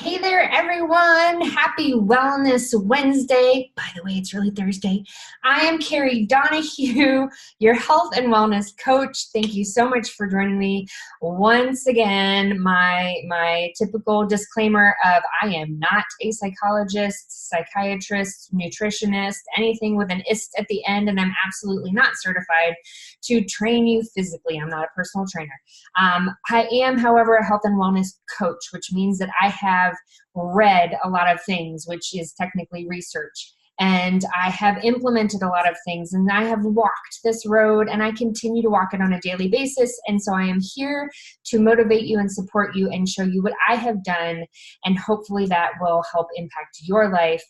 Hey there, everyone. Happy Wellness Wednesday. By the way, it's really Thursday. I am Carrie Donahue, your health and wellness coach. Thank you so much for joining me. Once again, my typical disclaimer of I am not a psychologist, psychiatrist, nutritionist, anything with an ist at the end, and I'm absolutely not certified to train you physically. I'm not a personal trainer. I am, however, a health and wellness coach, which means that I have read a lot of things, which is technically research. And I have implemented a lot of things, and I have walked this road, and I continue to walk it on a daily basis. And so I am here to motivate you and support you and show you what I have done, and hopefully that will help impact your life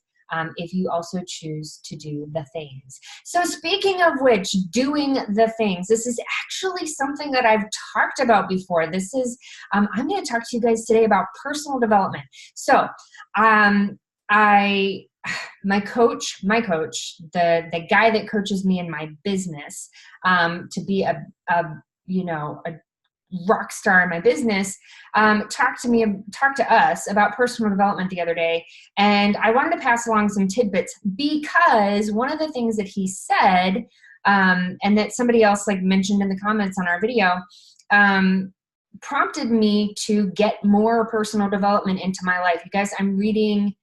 if you also choose to do the things. So speaking of which, doing the things, this is actually something that I've talked about before. This is, I'm going to talk to you guys today about personal development. So my coach, the guy that coaches me in my business to be a rock star in my business, talked to us about personal development the other day. And I wanted to pass along some tidbits because one of the things that he said, and that somebody else mentioned in the comments on our video, prompted me to get more personal development into my life. You guys, I'm reading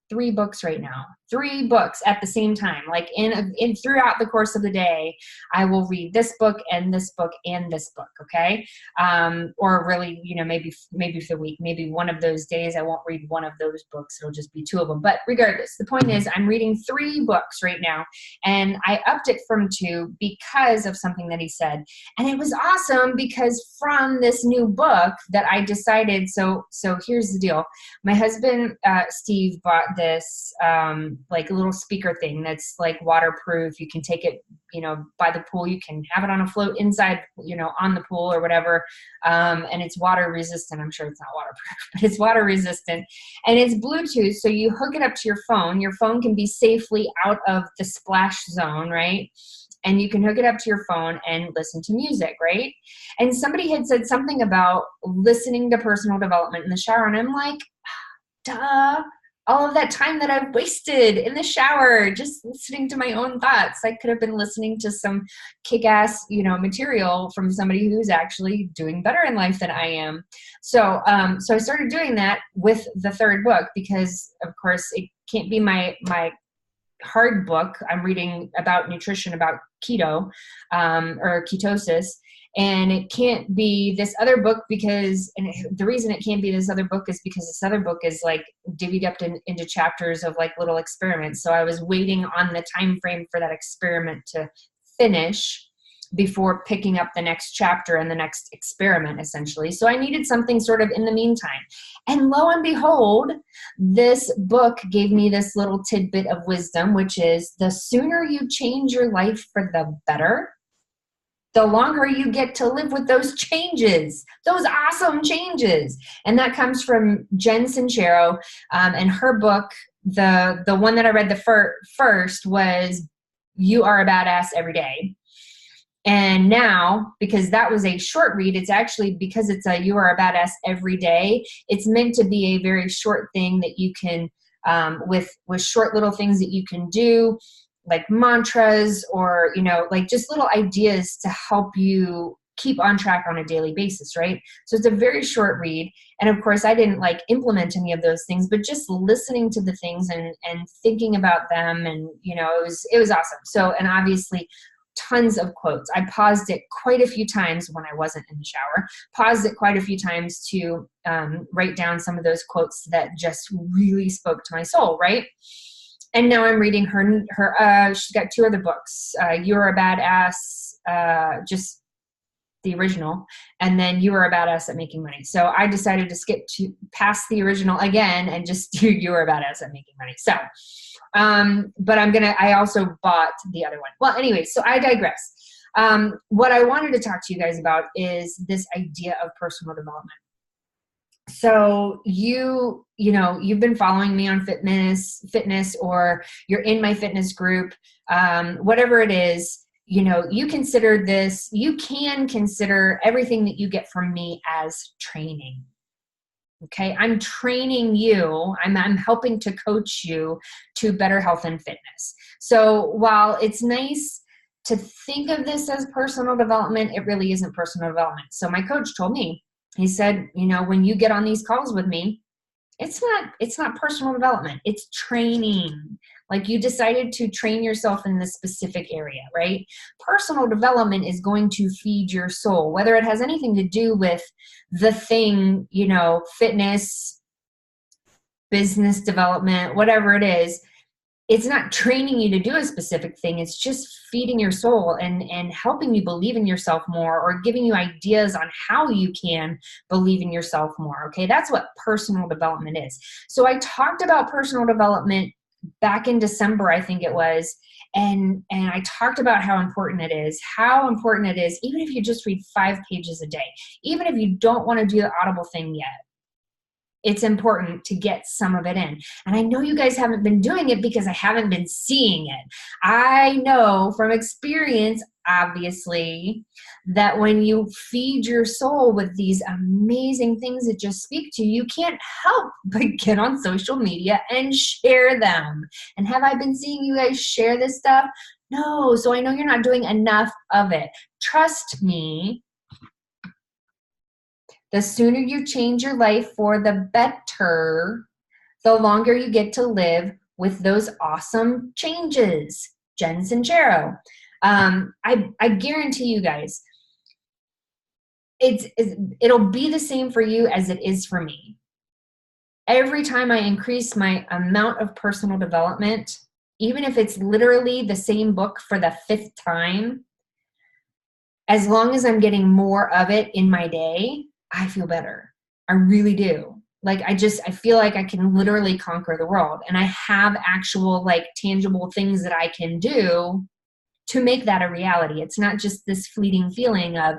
3 books right now, 3 books at the same time. In throughout the course of the day, I will read this book and this book and this book. Okay. Or really, maybe for the week, maybe one of those days I won't read one of those books. It'll just be 2 of them. But regardless, the point is I'm reading 3 books right now, and I upped it from 2 because of something that he said. And it was awesome because from this new book that I decided, so here's the deal. My husband, Steve, bought this a little speaker thing that's waterproof. You can take it, by the pool. You can have it on a float inside, on the pool or whatever. And it's water resistant. I'm sure it's not waterproof, but it's water resistant. And it's Bluetooth. So you hook it up to your phone. Your phone can be safely out of the splash zone, right? And you can hook it up to your phone and listen to music, right? And somebody had said something about listening to personal development in the shower. And I'm like, duh. All of that time that I've wasted in the shower just listening to my own thoughts. I could have been listening to some kick-ass, material from somebody who's actually doing better in life than I am. So I started doing that with the 3rd book because, of course, it can't be my hard book. I'm reading about nutrition, about keto or ketosis. And it can't be this other book the reason it can't be this other book is because this other book is divvied up into chapters of little experiments. So I was waiting on the time frame for that experiment to finish before picking up the next chapter and the next experiment, essentially. So I needed something sort of in the meantime. And lo and behold, this book gave me this little tidbit of wisdom, which is the sooner you change your life for the better, the longer you get to live with those changes, those awesome changes. And that comes from Jen Sincero. And her book, the one that I read the first was You Are a Badass Every Day. And now, because that was a short read, it's actually, because it's a You Are a Badass Every Day, it's meant to be a very short thing that you can, with short little things that you can do, like mantras or, just little ideas to help you keep on track on a daily basis, right? So it's a very short read. And of course, I didn't implement any of those things, but just listening to the things and thinking about them. And, it was awesome. So, and obviously tons of quotes. I paused it quite a few times when I wasn't in the shower, paused it quite a few times to write down some of those quotes that just really spoke to my soul, right? And now I'm reading her she's got 2 other books, You're a Badass, just the original, and then You Are a Badass at Making Money. So I decided to skip past the original again and just do You Are a Badass at Making Money. So, but I also bought the other one. Well, anyway, so I digress. What I wanted to talk to you guys about is this idea of personal development. So you've been following me on fitness, or you're in my fitness group, whatever it is, you can consider everything that you get from me as training. Okay, I'm training you, I'm helping to coach you to better health and fitness. So while it's nice to think of this as personal development, it really isn't personal development. So my coach told me, he said, when you get on these calls with me, it's not personal development, it's training. Like, you decided to train yourself in this specific area, right? Personal development is going to feed your soul, whether it has anything to do with the thing, fitness, business development, whatever it is. It's not training you to do a specific thing. It's just feeding your soul and helping you believe in yourself more, or giving you ideas on how you can believe in yourself more. Okay, that's what personal development is. So I talked about personal development back in December, I think it was, and I talked about how important it is, even if you just read 5 pages a day, even if you don't want to do the Audible thing yet. It's important to get some of it in. And I know you guys haven't been doing it because I haven't been seeing it. I know from experience, obviously, that when you feed your soul with these amazing things that just speak to you, you can't help but get on social media and share them. And have I been seeing you guys share this stuff? No. So I know you're not doing enough of it. Trust me. The sooner you change your life for the better, the longer you get to live with those awesome changes. Jen Sincero. I guarantee you guys, it'll be the same for you as it is for me. Every time I increase my amount of personal development, even if it's literally the same book for the 5th time, as long as I'm getting more of it in my day, I feel better. I really do. Like, I feel like I can literally conquer the world, and I have actual, like, tangible things that I can do to make that a reality. It's not just this fleeting feeling of,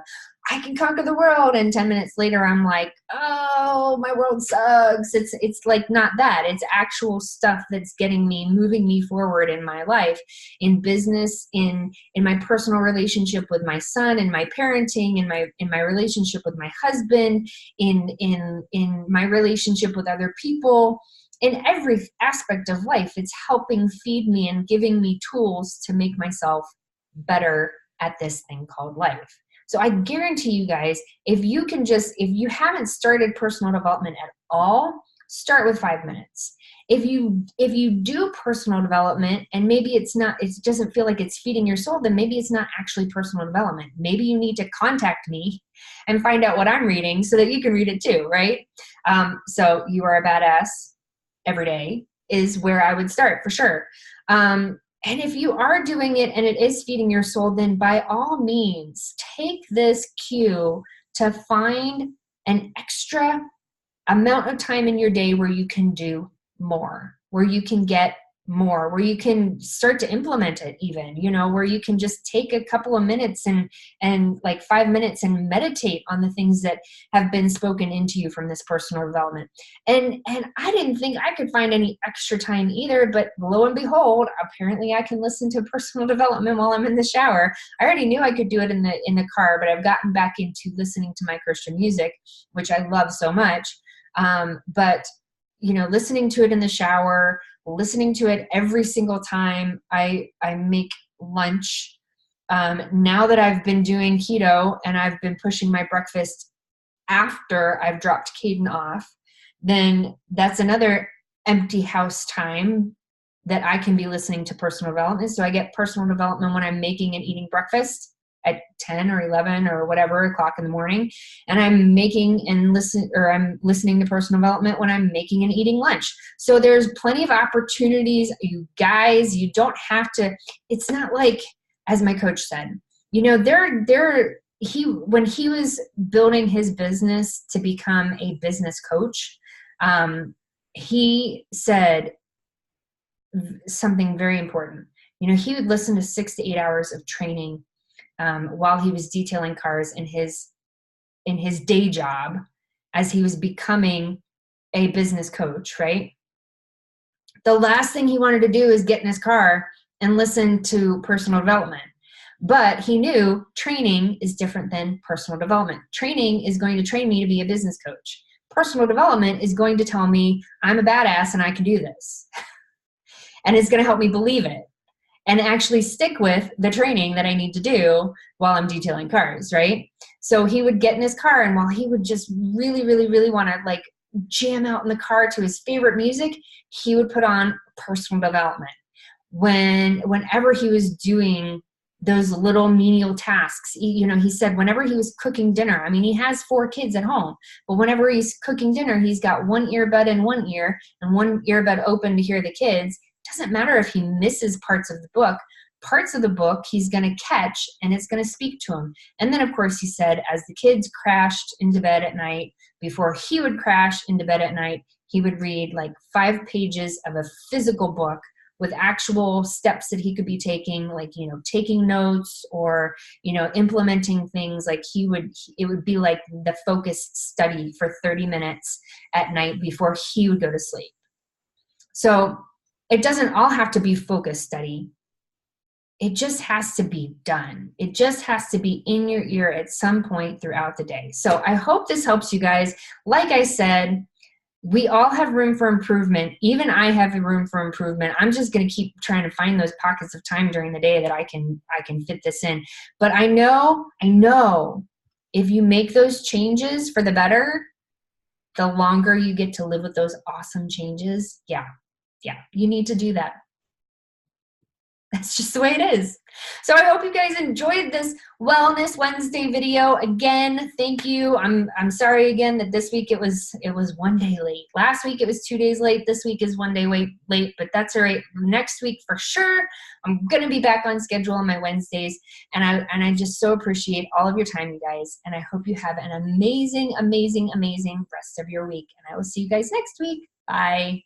I can conquer the world, and 10 minutes later I'm like, oh, my world sucks. It's like not that. It's actual stuff that's moving me forward in my life, in business, in my personal relationship with my son, in my parenting, in my relationship with my husband, in my relationship with other people. In every aspect of life, it's helping feed me and giving me tools to make myself better at this thing called life. So I guarantee you guys, if you haven't started personal development at all, start with 5 minutes. If you do personal development and maybe it doesn't feel like it's feeding your soul, then maybe it's not actually personal development. Maybe you need to contact me and find out what I'm reading so that you can read it too, right? So You Are a Badass every day is where I would start for sure. And if you are doing it and it is feeding your soul, then by all means, take this cue to find an extra amount of time in your day where you can do more, where you can get more, where you can start to implement it even, where you can just take a couple of minutes and like 5 minutes and meditate on the things that have been spoken into you from this personal development. And I didn't think I could find any extra time either, but lo and behold, apparently I can listen to personal development while I'm in the shower. I already knew I could do it in the car, but I've gotten back into listening to my Christian music, which I love so much. But listening to it in the shower, listening to it every single time I make lunch. Now that I've been doing keto and I've been pushing my breakfast after I've dropped Caden off, then that's another empty house time that I can be listening to personal development. So I get personal development when I'm making and eating breakfast at 10 or 11 or whatever o'clock in the morning. And I'm listening to personal development when I'm making and eating lunch. So there's plenty of opportunities. You guys, you don't have to, it's not like, as my coach said, when he was building his business to become a business coach, he said something very important. He would listen to 6 to 8 hours of training while he was detailing cars in his day job as he was becoming a business coach, right? The last thing he wanted to do is get in his car and listen to personal development. But he knew training is different than personal development. Training is going to train me to be a business coach. personal development is going to tell me I'm a badass and I can do this. And it's going to help me believe it and actually stick with the training that I need to do while I'm detailing cars, right? So he would get in his car, and while he would just really, really, really want to like jam out in the car to his favorite music, he would put on personal development. Whenever he was doing those little menial tasks, he said whenever he was cooking dinner, I mean, he has 4 kids at home, but whenever he's cooking dinner, he's got one earbud in one ear and one earbud open to hear the kids. Doesn't matter if he misses parts of the book he's going to catch, and it's going to speak to him. And then of course he said, as the kids crashed into bed at night, before he would crash into bed at night, he would read like 5 pages of a physical book with actual steps that he could be taking, like, taking notes or, implementing things. Like it would be like the focused study for 30 minutes at night before he would go to sleep. So it doesn't all have to be focused study. It just has to be done. It just has to be in your ear at some point throughout the day. So I hope this helps you guys. Like I said, we all have room for improvement. Even I have room for improvement. I'm just going to keep trying to find those pockets of time during the day that I can fit this in. But I know if you make those changes for the better, the longer you get to live with those awesome changes. Yeah, you need to do that. That's just the way it is. So I hope you guys enjoyed this Wellness Wednesday video. Again, thank you. I'm sorry again that this week it was 1 day late. Last week it was 2 days late. This week is 1 day late, but that's all right. Next week for sure, I'm gonna be back on schedule on my Wednesdays, and I just so appreciate all of your time, you guys. And I hope you have an amazing, amazing, amazing rest of your week. And I will see you guys next week. Bye.